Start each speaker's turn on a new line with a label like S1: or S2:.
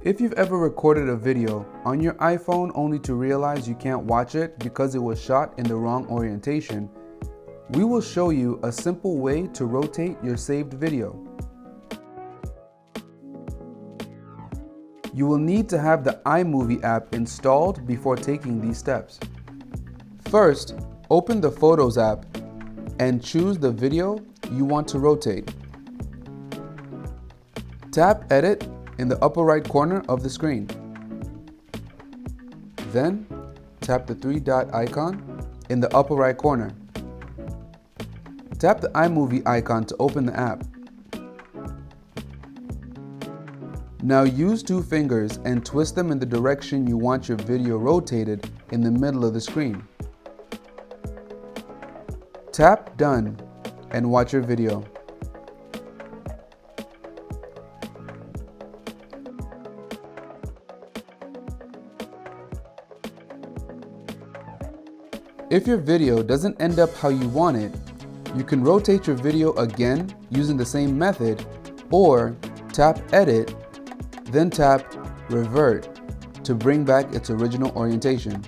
S1: If you've ever recorded a video on your iPhone only to realize you can't watch it because it was shot in the wrong orientation, we will show you a simple way to rotate your saved video. You will need to have the iMovie app installed before taking these steps. First, open the Photos app and choose the video you want to rotate. Tap Edit in the upper right corner of the screen. Then, tap the three-dot icon in the upper right corner. Tap the iMovie icon to open the app. Now use two fingers and twist them in the direction you want your video rotated in the middle of the screen. Tap Done and watch your video. If your video doesn't end up how you want it, you can rotate your video again using the same method, or tap Edit, then tap Revert to bring back its original orientation.